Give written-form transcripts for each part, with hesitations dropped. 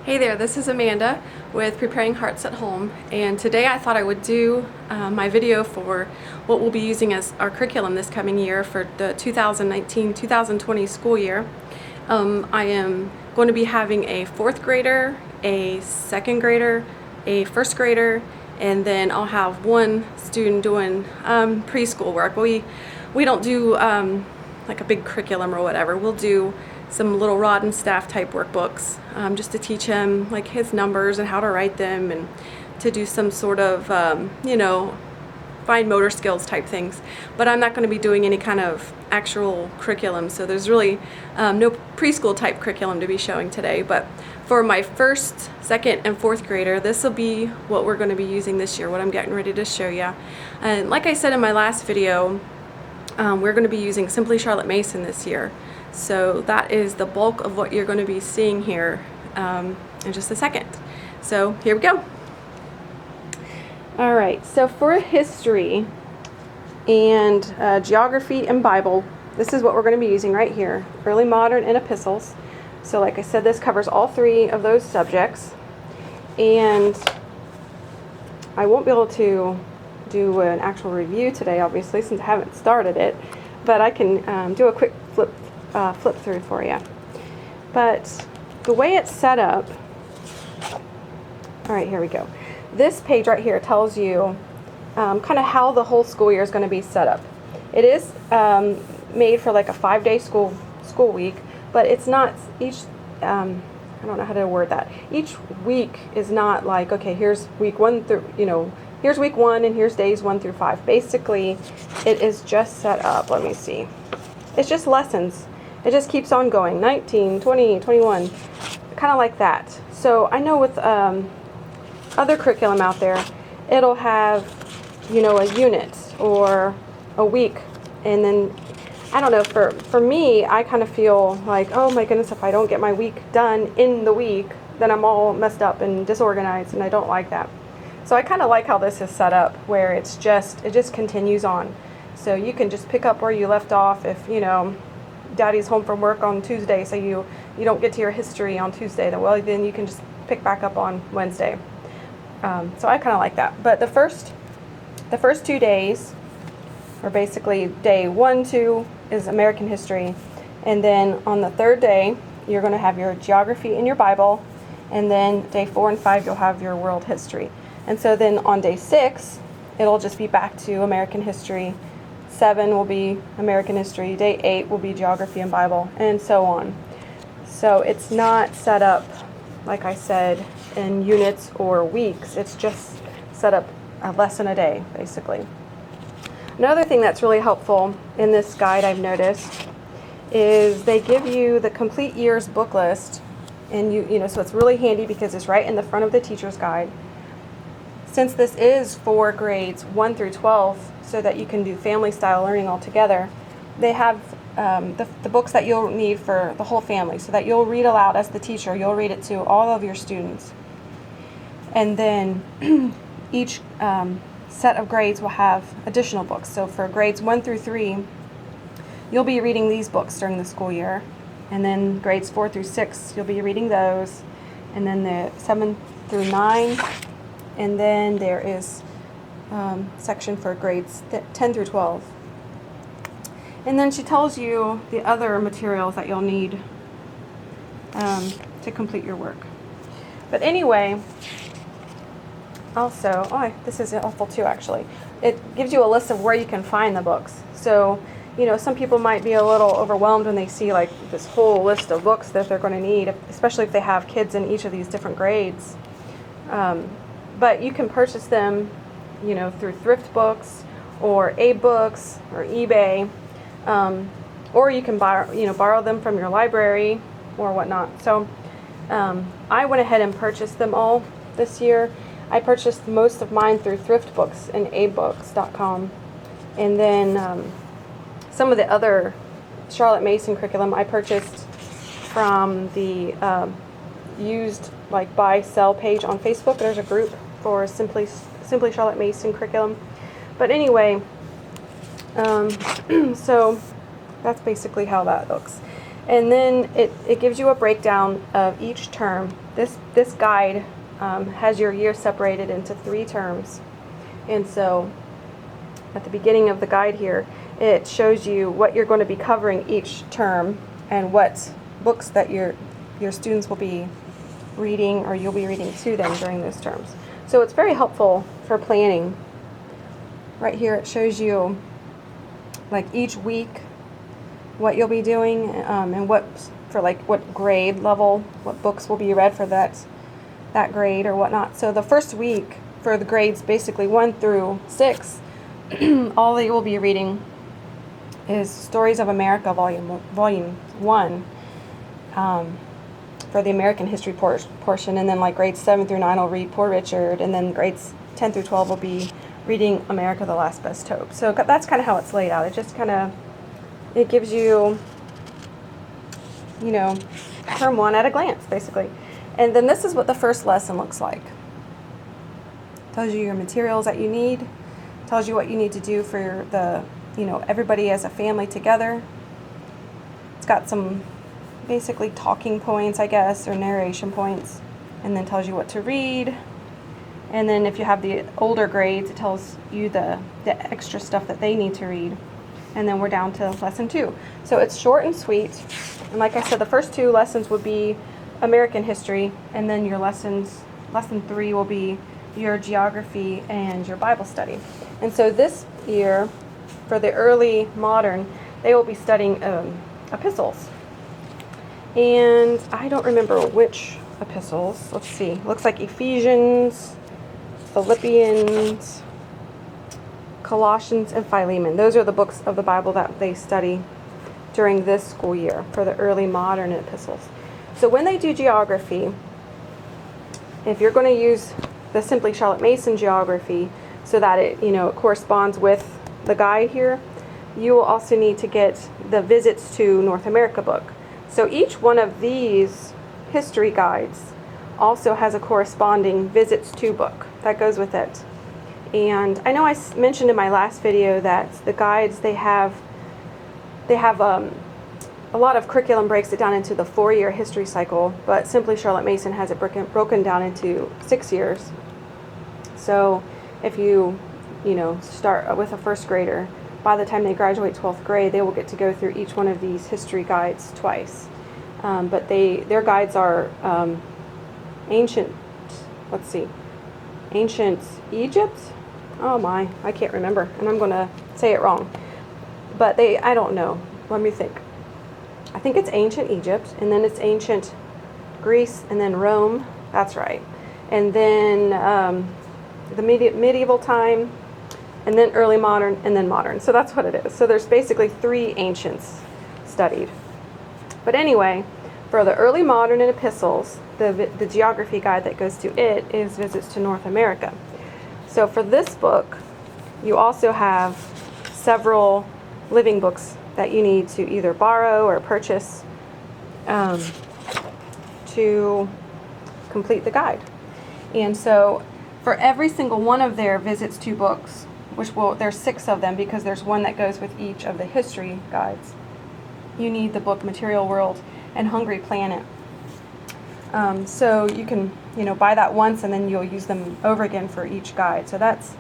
Hey there, this is Amanda with Preparing Hearts at Home, and today I thought I would do my video for what we'll be using as our curriculum this coming year for the 2019-2020 school year. I am going to be having a 4th grader, a 2nd grader, a 1st grader, and then I'll have one student doing preschool work. We don't do like a big curriculum or whatever. We'll do some little rod and staff type workbooks just to teach him like his numbers and how to write them, and to do some sort of fine motor skills type things. But I'm not going to be doing any kind of actual curriculum, so there's really no preschool type curriculum to be showing today. But for my 1st, 2nd, and 4th grader, this will be what we're going to be using this year, what I'm getting ready to show you. And like I said in my last video, we're going to be using Simply Charlotte Mason this year. So that is the bulk of what you're going to be seeing here in just a second. So here we go. Alright, so for history and geography and Bible, this is what we're going to be using right here. Early Modern and Epistles. So like I said, this covers all 3 of those subjects. And I won't be able to do an actual review today, obviously, since I haven't started it. But I can do a quick flip through for you. But the way it's set up, all right, here we go. This page right here tells you kind of how the whole school year is going to be set up. It is made for like a 5-day school week, but it's not each. I don't know how to word that. Each week is not like, okay, here's week 1 through, here's week 1 and here's days 1 through 5. Basically, it is just set up. Let me see. It's just lessons. It just keeps on going. 19, 20, 21, kind of like that. So I know with other curriculum out there, it'll have, a unit or a week. And then, I don't know, for me, I kind of feel like, oh my goodness, if I don't get my week done in the week, then I'm all messed up and disorganized, and I don't like that. So I kind of like how this is set up, where it just continues on. So you can just pick up where you left off if, Daddy's home from work on Tuesday, so you don't get to your history on Tuesday, then you can just pick back up on Wednesday. So I kind of like that. But the first 2 days, or basically day 1, 2 is American history, and then on the 3rd day you're going to have your geography and your Bible, and then day 4 and 5 you'll have your world history. And so then on day 6 it'll just be back to American history. 7 will be American history, day 8 will be geography and Bible, and so on. So it's not set up, like I said, in units or weeks. It's just set up a lesson a day, basically. Another thing that's really helpful in this guide, I've noticed, is they give you the complete year's book list, and so it's really handy because it's right in the front of the teacher's guide. Since this is for grades 1 through 12, so that you can do family style learning all together, they have the books that you'll need for the whole family, so that you'll read aloud as the teacher. You'll read it to all of your students. And then each set of grades will have additional books. So for grades 1 through 3, you'll be reading these books during the school year. And then grades 4 through 6, you'll be reading those. And then the 7 through 9. And then there is section for grades 10 through 12. And then she tells you the other materials that you'll need to complete your work. But anyway, also, this is helpful too, actually. It gives you a list of where you can find the books. So, some people might be a little overwhelmed when they see like this whole list of books that they're going to need, especially if they have kids in each of these different grades. But you can purchase them, through thrift books or Abe Books or eBay, or you can borrow them from your library or whatnot. So I went ahead and purchased them all this year. I purchased most of mine through thrift books and abebooks.com, and then some of the other Charlotte Mason curriculum I purchased from the used buy sell page on Facebook. There's a group for Simply Charlotte Mason curriculum. But anyway, so that's basically how that looks. And then it gives you a breakdown of each term. This guide has your year separated into 3 terms. And so at the beginning of the guide here, it shows you what you're going to be covering each term and what books that your students will be reading or you'll be reading to them during those terms. So it's very helpful for planning. Right here it shows you like each week what you'll be doing and what grade level, what books will be read for that grade or whatnot. So the first week for the grades basically 1 through 6, all that you will be reading is Stories of America Volume 1 for the American history portion, and then like grades 7 through 9 will read Poor Richard, and then grades 10 through 12 will be reading America the Last Best Hope. So that's kind of how it's laid out. It just it gives you, term 1 at a glance, basically. And then this is what the first lesson looks like. Tells you your materials that you need, tells you what you need to do for everybody as a family together. It's got some basically talking points, I guess, or narration points, and then tells you what to read. And then if you have the older grades, it tells you the extra stuff that they need to read. And then we're down to lesson 2. So it's short and sweet. And like I said, the first 2 lessons would be American history, and then your lesson 3 will be your geography and your Bible study. And so this year, for the early modern, they will be studying epistles. And I don't remember which epistles. Let's see. Looks like Ephesians, Philippians, Colossians, and Philemon. Those are the books of the Bible that they study during this school year for the early modern epistles. So when they do geography, if you're going to use the Simply Charlotte Mason geography so that it corresponds with the guide here, you will also need to get the Visits to North America book. So each one of these history guides also has a corresponding Visits to book that goes with it. And I know I mentioned in my last video that the guides, they have a lot of curriculum breaks it down into the 4-year history cycle, but Simply Charlotte Mason has it broken down into 6 years. So if you start with a first grader, by the time they graduate 12th grade, they will get to go through each one of these history guides twice. But their guides are ancient Egypt? Oh my, I can't remember, and I'm going to say it wrong. But I don't know. Let me think. I think it's ancient Egypt, and then it's ancient Greece, and then Rome. That's right. And then the medieval time, and then early modern, and then modern. So that's what it is. So there's basically 3 ancients studied. But anyway, for the early modern and epistles, the geography guide that goes to it is Visits to North America. So for this book, you also have several living books that you need to either borrow or purchase to complete the guide. And so for every single one of their Visits to books, there's 6 of them because there's one that goes with each of the history guides, you need the book Material World and Hungry Planet. So you can buy that once and then you'll use them over again for each guide. So that's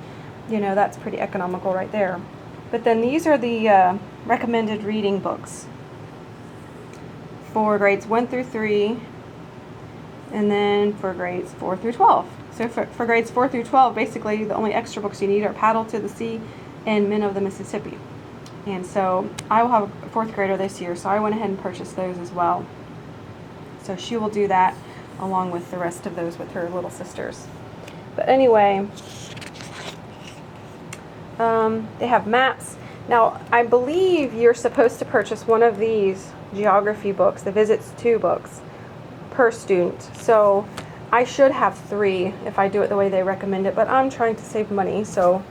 pretty economical right there. But then these are the recommended reading books for grades 1 through 3, and then for grades 4 through 12. So for grades 4 through 12, basically the only extra books you need are Paddle to the Sea and Men of the Mississippi. And so I will have a 4th grader this year, so I went ahead and purchased those as well. So she will do that along with the rest of those with her little sisters. But anyway, they have maps. Now, I believe you're supposed to purchase one of these geography books, the Visits to books, per student. So I should have 3 if I do it the way they recommend it, but I'm trying to save money, so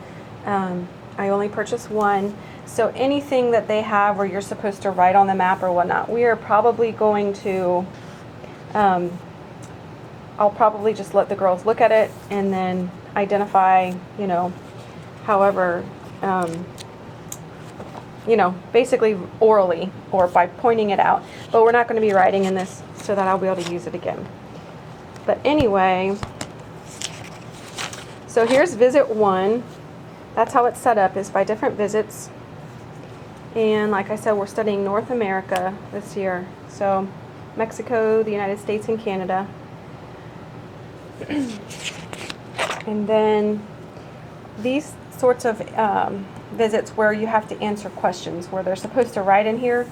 I only purchased 1. So anything that they have where you're supposed to write on the map or whatnot, we are probably going to, I'll probably just let the girls look at it and then identify, however, basically orally or by pointing it out. But we're not going to be writing in this so that I'll be able to use it again. But anyway, so here's visit 1. That's how it's set up, is by different visits. And like I said, we're studying North America this year. So Mexico, the United States, and Canada. And then these sorts of visits where you have to answer questions, where they're supposed to write in here,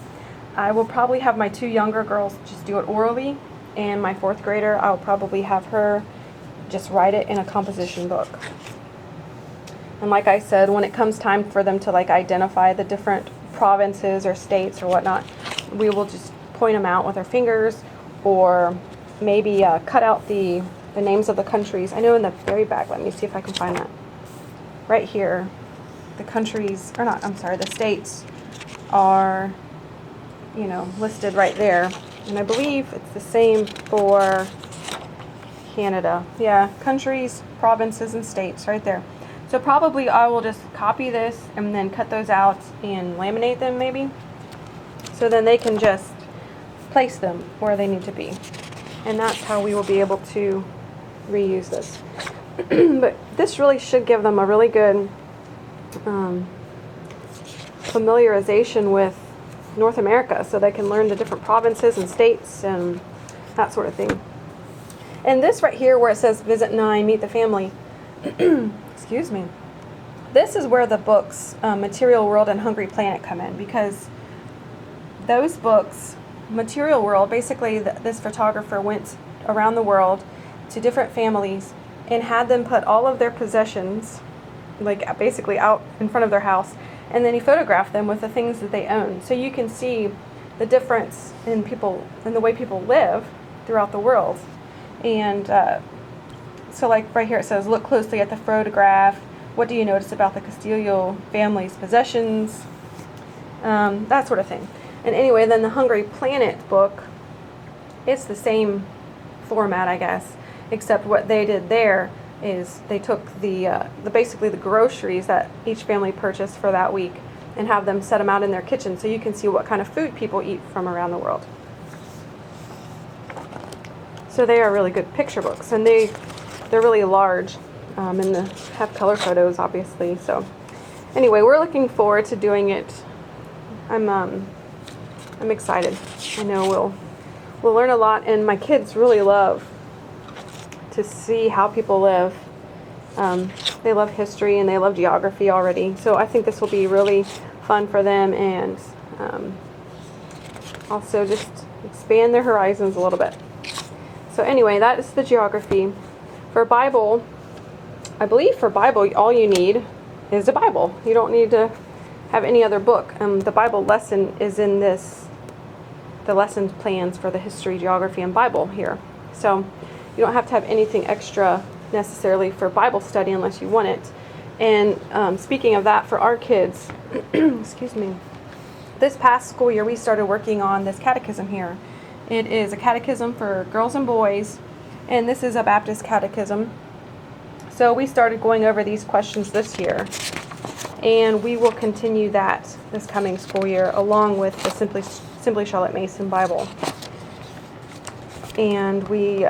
I will probably have my 2 younger girls just do it orally, and my 4th grader, I'll probably have her just write it in a composition book. And like I said, when it comes time for them to identify the different provinces or states or whatnot, we will just point them out with our fingers, or maybe cut out the names of the countries. I know in the very back, let me see if I can find that. Right here, the countries, or not, I'm sorry, the states are, listed right there. And I believe it's the same for Canada. Yeah, countries, provinces, and states right there. So probably I will just copy this and then cut those out and laminate them maybe. So then they can just place them where they need to be. And that's how we will be able to reuse this. But this really should give them a really good familiarization with North America, so they can learn the different provinces and states and that sort of thing. And this right here where it says visit 9, meet the family, excuse me, this is where the books Material World and Hungry Planet come in, because those books, Material World, basically this photographer went around the world to different families and had them put all of their possessions basically out in front of their house, and then he photographed them with the things that they own. So you can see the difference in the way people live throughout the world. And so right here it says, look closely at the photograph. What do you notice about the Castillo family's possessions? That sort of thing. And anyway, then the Hungry Planet book, it's the same format, I guess, except what they did there is they took basically the groceries that each family purchased for that week and have them set them out in their kitchen, so you can see what kind of food people eat from around the world. So they are really good picture books, and they're really large, and have color photos, obviously. So anyway, we're looking forward to doing it. I'm excited. I know we'll learn a lot, and my kids really love to see how people live. They love history and they love geography already, so I think this will be really fun for them, and also just expand their horizons a little bit. So anyway, that is the geography. For Bible, I believe for Bible all you need is a Bible. You don't need to have any other book. The Bible lesson is in the lesson plans for the history, geography, and Bible here. So you don't have to have anything extra necessarily for Bible study unless you want it. And speaking of that, for our kids, excuse me, this past school year we started working on this catechism here. It is a catechism for girls and boys, and this is a Baptist catechism. So we started going over these questions this year, and we will continue that this coming school year along with the Simply Charlotte Mason Bible. And we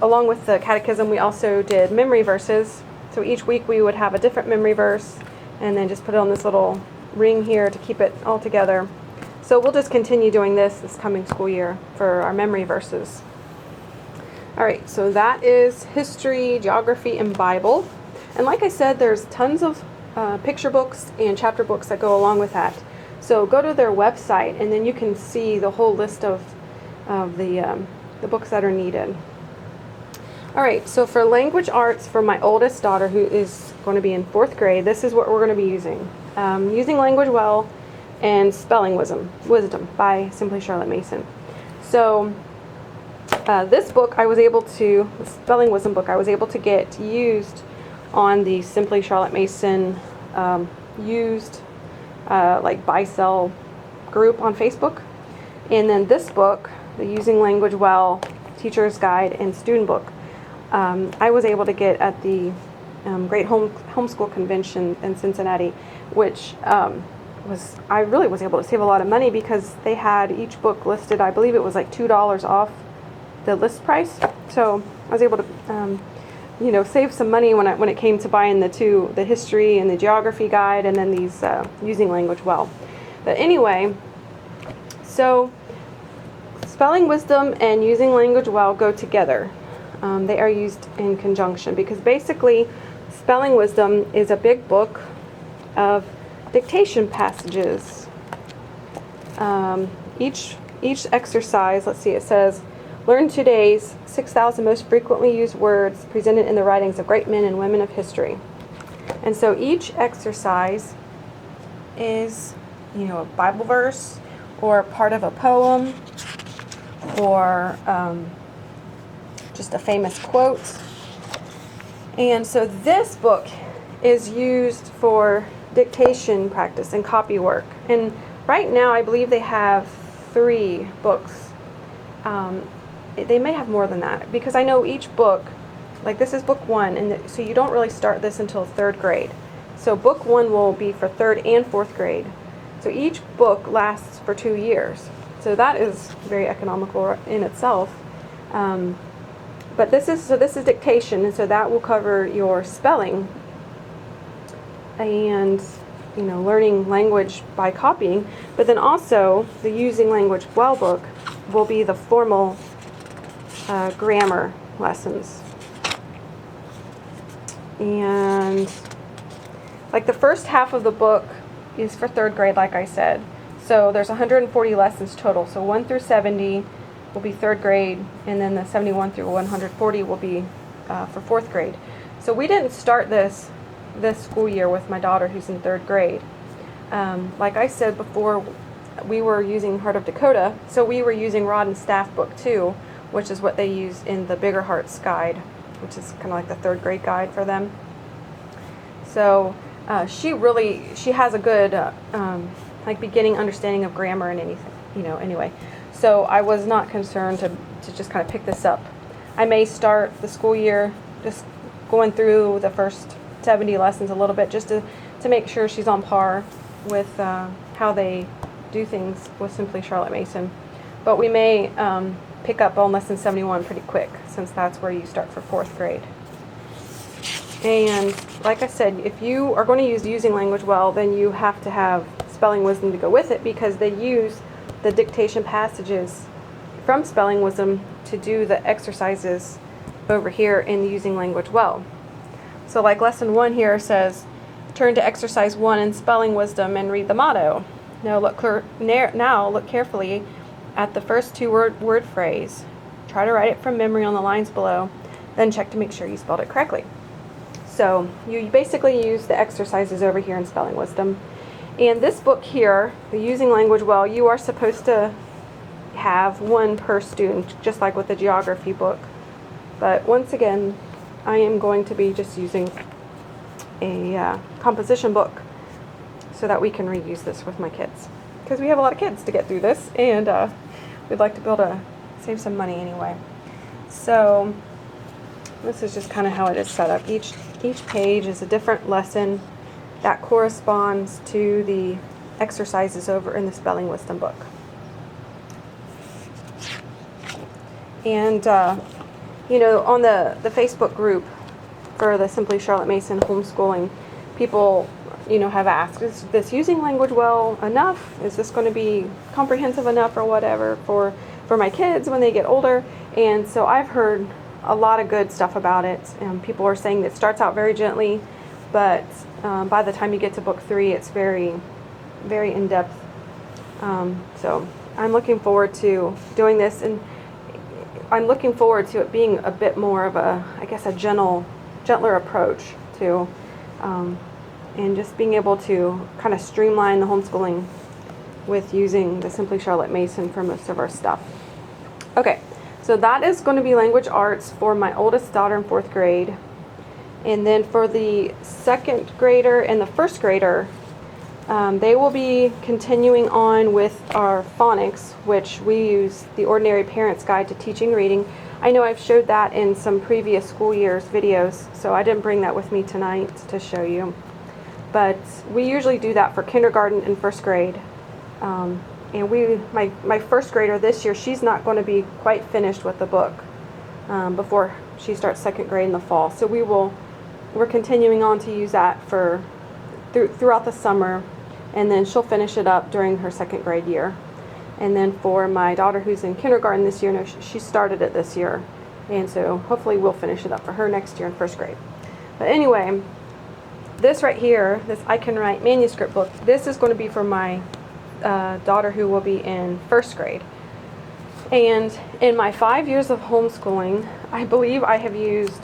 along with the catechism, we also did memory verses. So each week we would have a different memory verse and then just put it on this little ring here to keep it all together. So we'll just continue doing this coming school year for our memory verses. All right, so that is history, geography, and Bible. And like I said, there's tons of picture books and chapter books that go along with that. So go to their website and then you can see the whole list of the books that are needed. All right, so for language arts for my oldest daughter, who is going to be in 4th grade, this is what we're going to be using. Using Language Well and Spelling Wisdom by Simply Charlotte Mason. So this book the Spelling Wisdom book, I was able to get used on the Simply Charlotte Mason used buy-sell group on Facebook. And then this book, the Using Language Well Teacher's Guide and Student Book, I was able to get at the Great Homeschool Convention in Cincinnati, which I really was able to save a lot of money because they had each book listed, I believe it was like $2 off the list price. So I was able to save some money when it came to buying the history and the geography guide, and then these using language well. But anyway, so spelling wisdom and using language well go together. They are used in conjunction because basically spelling wisdom is a big book of dictation passages. Each exercise, let's see, it says, learn today's 6,000 most frequently used words presented in the writings of great men and women of history. And so each exercise is, a Bible verse or part of a poem or just a famous quote. And so this book is used for dictation practice and copy work. And right now I believe they have 3 books. They may have more than that because I know each book, like this is book 1, and so you don't really start this until 3rd grade. So book 1 will be for 3rd and 4th grade. So each book lasts for 2 years. So that is very economical in itself. But this is dictation, and so that will cover your spelling and learning language by copying. But then also the using language well book will be the formal grammar lessons. And like the first half of the book is for 3rd grade, like I said. So there's 140 lessons total. So 1 through 70 will be 3rd grade, and then the 71 through 140 will be for 4th grade. So we didn't start this school year with my daughter who's in 3rd grade. Like I said before, we were using Heart of Dakota, so we were using Rod and Staff Book 2, which is what they use in the Bigger Hearts guide, which is kind of like the 3rd grade guide for them. So she has a good beginning understanding of grammar and anything, anyway. So I was not concerned to just kind of pick this up. I may start the school year just going through the first 70 lessons a little bit just to make sure she's on par with how they do things with Simply Charlotte Mason. But we may pick up on lesson 71 pretty quick, since that's where you start for 4th grade. And like I said, if you are going to use using language well, then you have to have spelling wisdom to go with it, because they use the dictation passages from spelling wisdom to do the exercises over here in the using language well. So like lesson 1 here says, turn to exercise 1 in spelling wisdom and read the motto. Now look carefully at the first 2 word phrase. Try to write it from memory on the lines below, then check to make sure you spelled it correctly. So you basically use the exercises over here in spelling wisdom. And this book here, the using language well, you are supposed to have 1 per student, just like with the geography book. But once again, I am going to be just using a composition book so that we can reuse this with my kids, because we have a lot of kids to get through this, and we'd like to be able to save some money anyway. So this is just kind of how it is set up. Each page is a different lesson that corresponds to the exercises over in the spelling wisdom book. And on the Facebook group for the Simply Charlotte Mason homeschooling, people have asked, is this using language well enough? Is this going to be comprehensive enough or whatever for my kids when they get older? And so I've heard a lot of good stuff about it, and people are saying that it starts out very gently, but by the time you get to book 3, it's very, very in-depth. So I'm looking forward to doing this, and I'm looking forward to it being a bit more of a gentler approach to, and just being able to kind of streamline the homeschooling with using the Simply Charlotte Mason for most of our stuff. Okay, so that is going to be language arts for my oldest daughter in 4th grade. And then for the 2nd grader and the 1st grader, they will be continuing on with our phonics, which we use the Ordinary Parent's Guide to Teaching Reading. I know I've showed that in some previous school year's videos, so I didn't bring that with me tonight to show you. but we usually do that for kindergarten and first grade. And my first grader this year, she's not going to be quite finished with the book before she starts second grade in the fall. So we're continuing on to use that throughout the summer, and then she'll finish it up during her second grade year. And then for my daughter who's in kindergarten this year, no, she started it this year, and so hopefully we'll finish it up for her next year in first grade. But anyway, this right here, this I Can Write manuscript book, this is going to be for my daughter who will be in first grade. And in my 5 years of homeschooling, I believe I have used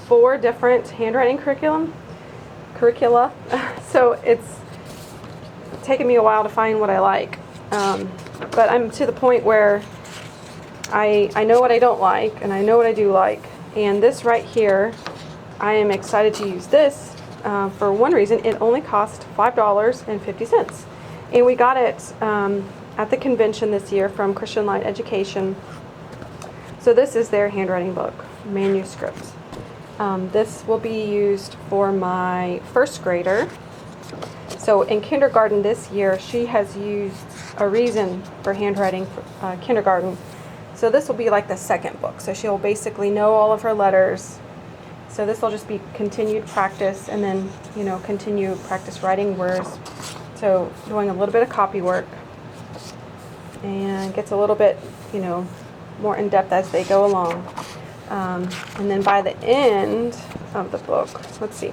4 different handwriting curricula. So it's taken me a while to find what I like. But I'm to the point where I know what I don't like, and I know what I do like. And this right here, I am excited to use this for one reason. It only cost $5.50. And we got it at the convention this year from Christian Light Education. So this is their handwriting book, manuscript. This will be used for my first grader. So in kindergarten this year, she has used a reason for handwriting for kindergarten. So this will be like the second book. So she'll basically know all of her letters. So this will just be continued practice, and then, continue practice writing words. So doing a little bit of copy work, and gets a little bit, more in depth as they go along. And then by the end of the book, let's see,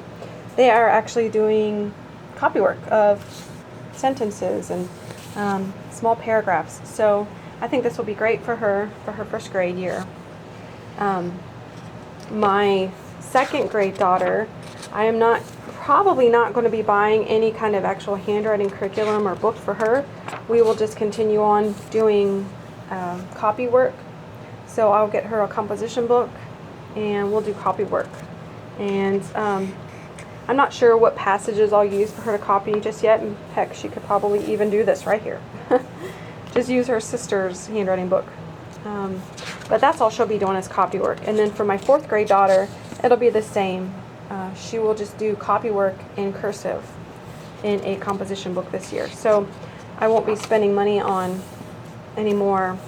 they are actually doing copy work of sentences and small paragraphs. So I think this will be great for her first grade year. My second grade daughter, I am probably not going to be buying any kind of actual handwriting curriculum or book for her. We will just continue on doing copy work. So I'll get her a composition book, and we'll do copy work. And I'm not sure what passages I'll use for her to copy just yet. And heck, she could probably even do this right here. Just use her sister's handwriting book. But that's all she'll be doing is copy work. And then for my fourth grade daughter, it'll be the same. She will just do copy work in cursive in a composition book this year. So I won't be spending money on any more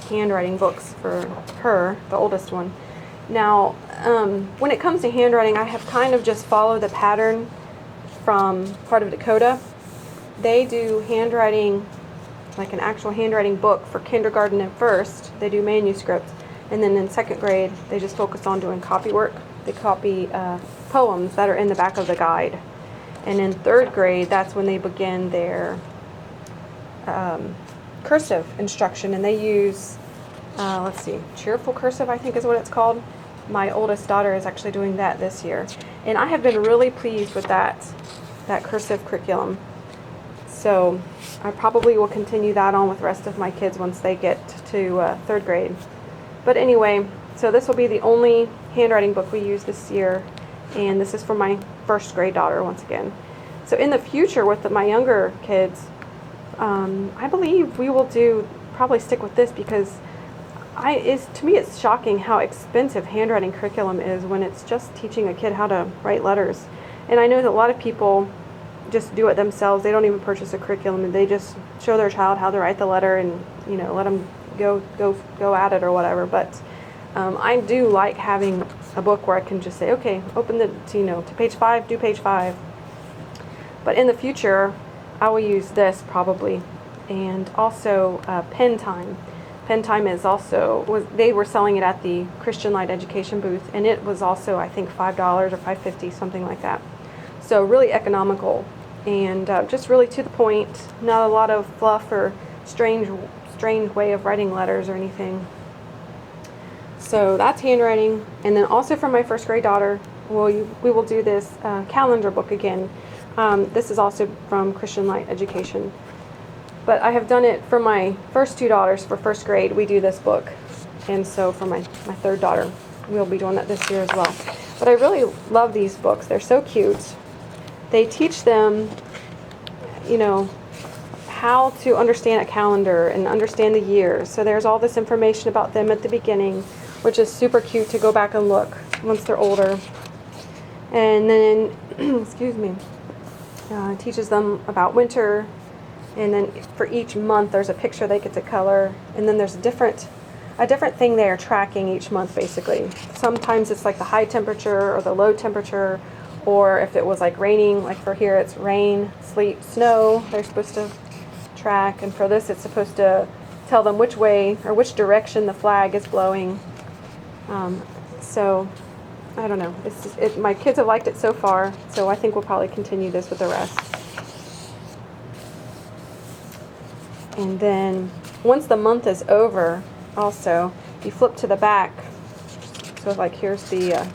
handwriting books for her, the oldest one. Now, when it comes to handwriting, I have kind of just followed the pattern from part of Dakota. They do handwriting, like an actual handwriting book for kindergarten and first. They do manuscripts. And then in second grade, they just focus on doing copy work. They copy poems that are in the back of the guide. And in third grade, that's when they begin their cursive instruction. And they use, cheerful cursive, I think is what it's called. My oldest daughter is actually doing that this year. And I have been really pleased with that cursive curriculum. So I probably will continue that on with the rest of my kids once they get to third grade. But anyway, so this will be the only handwriting book we use this year, and this is for my first grade daughter once again. So in the future with my younger kids, I believe we will probably stick with this, because to me it's shocking how expensive handwriting curriculum is when it's just teaching a kid how to write letters. And I know that a lot of people just do it themselves. They don't even purchase a curriculum, and they just show their child how to write the letter and let them go at it or whatever. But I do like having a book where I can just say, okay, open to page 5, do page 5. But in the future, I will use this probably. And also Pen Time. Pen Time is they were selling it at the Christian Light Education booth, and it was also, I think, $5 or $5.50, something like that. So really economical, and just really to the point. Not a lot of fluff or strange way of writing letters or anything. So that's handwriting. And then also for my first grade daughter, we will do this calendar book again. This is also from Christian Light Education. But I have done it for my first two daughters for first grade. We do this book. And so for my third daughter, we'll be doing that this year as well. But I really love these books. They're so cute. They teach them, how to understand a calendar and understand the years. So there's all this information about them at the beginning, which is super cute to go back and look once they're older. And then excuse me, teaches them about winter, and then for each month there's a picture they get to color, and then there's a different thing they are tracking each month basically. Sometimes it's like the high temperature or the low temperature, or if it was like raining, like for here it's rain, sleet, snow, they're supposed to track, and for this it's supposed to tell them which way or which direction the flag is blowing. So I don't know. My kids have liked it so far, so I think we'll probably continue this with the rest. And then once the month is over, also, you flip to the back. So like here's the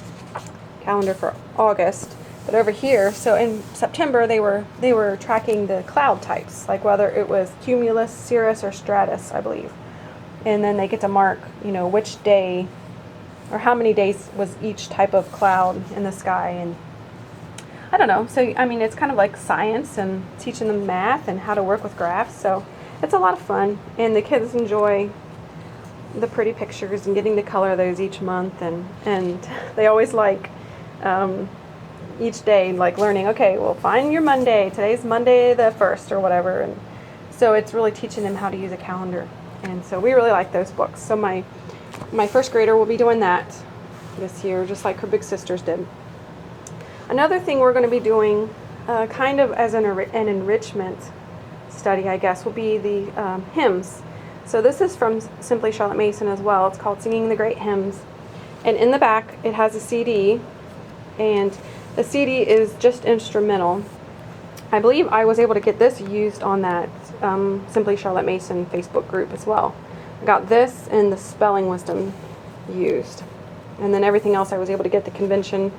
calendar for August, but over here, so in September they were tracking the cloud types, like whether it was cumulus, cirrus, or stratus, I believe. And then they get to mark, which day or how many days was each type of cloud in the sky, and I don't know. So I mean, it's kind of like science and teaching them math and how to work with graphs. So it's a lot of fun, and the kids enjoy the pretty pictures and getting to color those each month, and they always like each day, like learning, okay, well, find your Monday. Today's Monday the 1st or whatever, and so it's really teaching them how to use a calendar, and so we really like those books. So my first grader will be doing that this year, just like her big sisters did. Another thing we're going to be doing, kind of as an enrichment study, I guess, will be the hymns. So this is from Simply Charlotte Mason as well. It's called Singing the Great Hymns. And in the back, it has a CD, and the CD is just instrumental. I believe I was able to get this used on that Simply Charlotte Mason Facebook group as well. I got this and the Spelling Wisdom used. And then everything else I was able to get the convention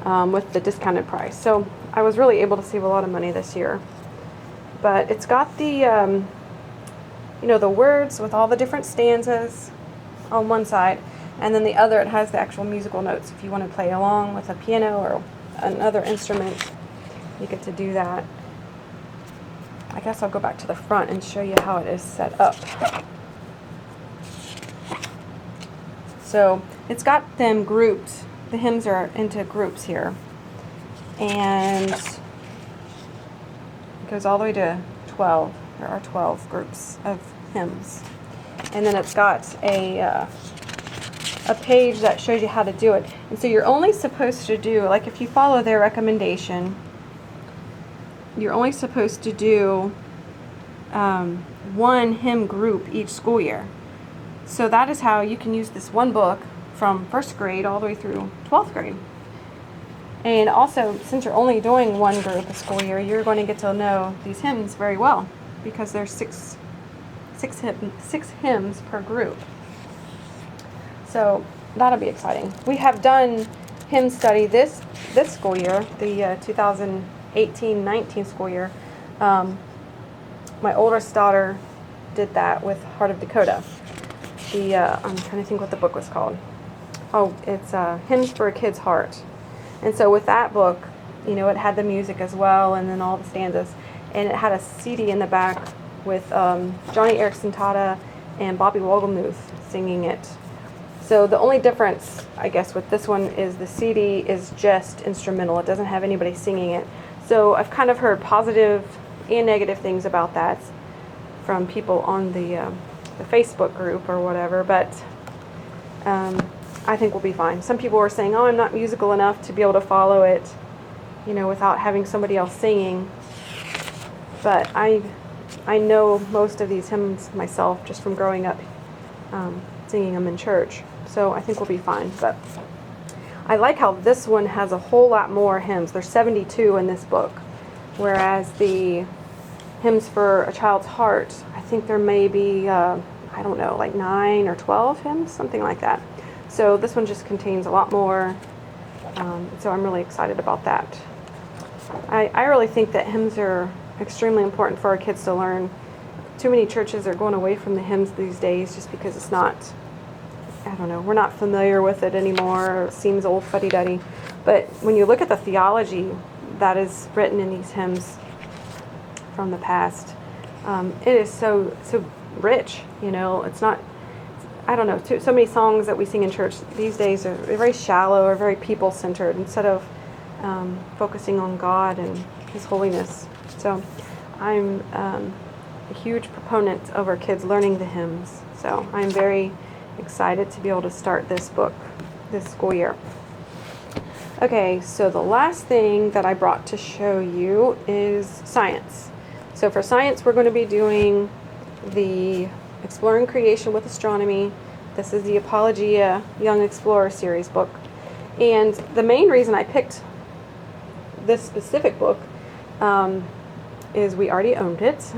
with the discounted price. So I was really able to save a lot of money this year. But it's got the, the words with all the different stanzas on one side. And then the other, it has the actual musical notes. If you want to play along with a piano or another instrument, you get to do that. I guess I'll go back to the front and show you how it is set up. So it's got them grouped. The hymns are into groups here. And it goes all the way to 12. There are 12 groups of hymns. And then it's got a page that shows you how to do it. And so you're only supposed to do, like if you follow their recommendation, you're only supposed to do one hymn group each school year. So that is how you can use this one book from first grade all the way through 12th grade. And also, since you're only doing one group a school year, you're going to get to know these hymns very well, because there's six hymns per group. So that'll be exciting. We have done hymn study this school year, the 2018-19 school year. My oldest daughter did that with Heart of Dakota. I'm trying to think what the book was called. Oh, it's Hymns for a Kid's Heart. And so with that book, it had the music as well, and then all the stanzas. And it had a CD in the back with Johnny Erickson Tata and Bobby Wogelmuth singing it. So the only difference, I guess, with this one is the CD is just instrumental. It doesn't have anybody singing it. So I've kind of heard positive and negative things about that from people on the Facebook group or whatever, but I think we'll be fine. Some people were saying, oh, I'm not musical enough to be able to follow it, without having somebody else singing. But I know most of these hymns myself just from growing up singing them in church. So I think we'll be fine. But I like how this one has a whole lot more hymns. There's 72 in this book, whereas the hymns for a child's heart, I think there may be, like 9 or 12 hymns, something like that. So this one just contains a lot more. So I'm really excited about that. I really think that hymns are extremely important for our kids to learn. Too many churches are going away from the hymns these days just because it's not, we're not familiar with it anymore. It seems old fuddy-duddy. But when you look at the theology that is written in these hymns from the past, it is so rich. It's not, so many songs that we sing in church these days are very shallow or very people-centered instead of focusing on God and His holiness. So I'm a huge proponent of our kids learning the hymns. So I'm very excited to be able to start this book this school year. Okay, so the last thing that I brought to show you is science. So for science, we're going to be doing the Exploring Creation with Astronomy. This is the Apologia Young Explorer series book. And the main reason I picked this specific book is we already owned it.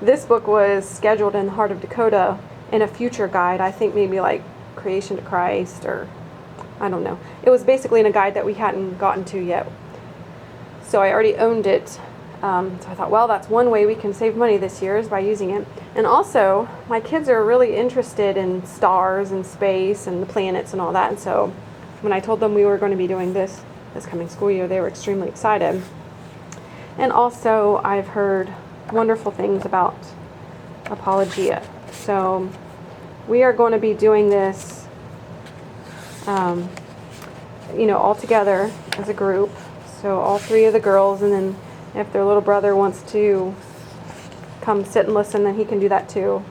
This book was scheduled in the Heart of Dakota in a future guide, I think maybe like Creation to Christ, or I don't know. It was basically in a guide that we hadn't gotten to yet. So I already owned it. So I thought, well, that's one way we can save money this year is by using it. And also, my kids are really interested in stars and space and the planets and all that. And so when I told them we were going to be doing this coming school year, they were extremely excited. And also, I've heard wonderful things about Apologia. So we are going to be doing this, all together as a group. So all three of the girls, and then if their little brother wants to come sit and listen, then he can do that too.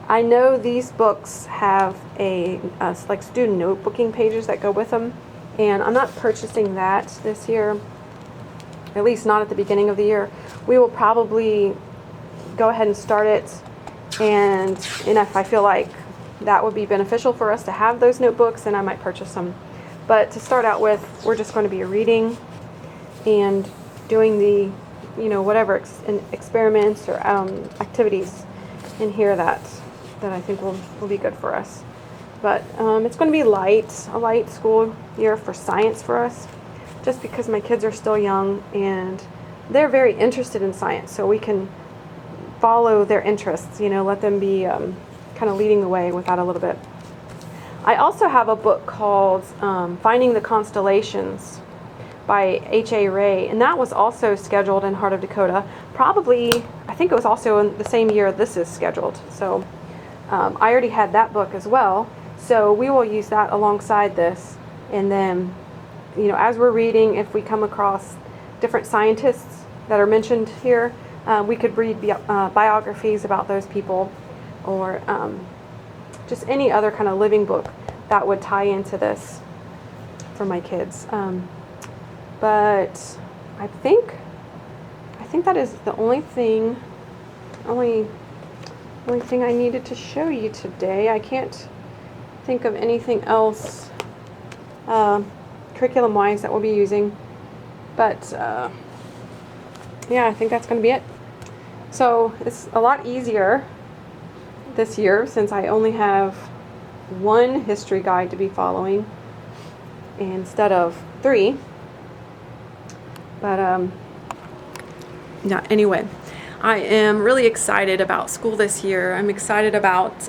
I know these books have like student notebooking pages that go with them, and I'm not purchasing that this year, at least not at the beginning of the year. We will probably go ahead and start it, and if I feel like that would be beneficial for us to have those notebooks, then I might purchase them. But to start out with, we're just going to be reading and doing the, whatever experiments or activities in here that I think will be good for us. But it's going to be a light school year for science for us, just because my kids are still young and they're very interested in science, so we can follow their interests, let them be kind of leading the way with that a little bit. I also have a book called Finding the Constellations by H.A. Ray, and that was also scheduled in Heart of Dakota. Probably, I think it was also in the same year this is scheduled. So I already had that book as well. So we will use that alongside this. And then, as we're reading, if we come across different scientists that are mentioned here, we could read biographies about those people, or just any other kind of living book that would tie into this for my kids. But I think that is the only thing I needed to show you today. I can't think of anything else curriculum-wise that we'll be using. But yeah, I think that's going to be it. So it's a lot easier this year since I only have one history guide to be following instead of 3. But yeah, anyway, I am really excited about school this year. I'm excited about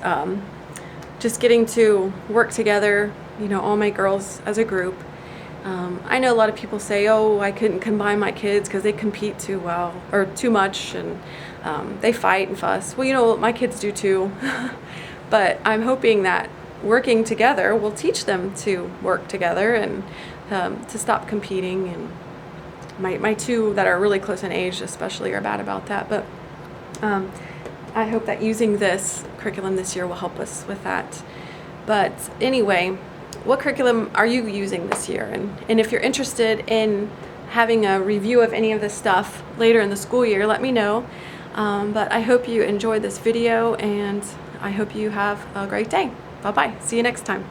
just getting to work together, all my girls as a group. I know a lot of people say, oh, I couldn't combine my kids because they compete too well or too much, and they fight and fuss. Well, my kids do too. But I'm hoping that working together will teach them to work together and to stop competing. And my 2 that are really close in age especially are bad about that. But I hope that using this curriculum this year will help us with that. But anyway, what curriculum are you using this year? And if you're interested in having a review of any of this stuff later in the school year, let me know. But I hope you enjoyed this video, and I hope you have a great day. Bye-bye. See you next time.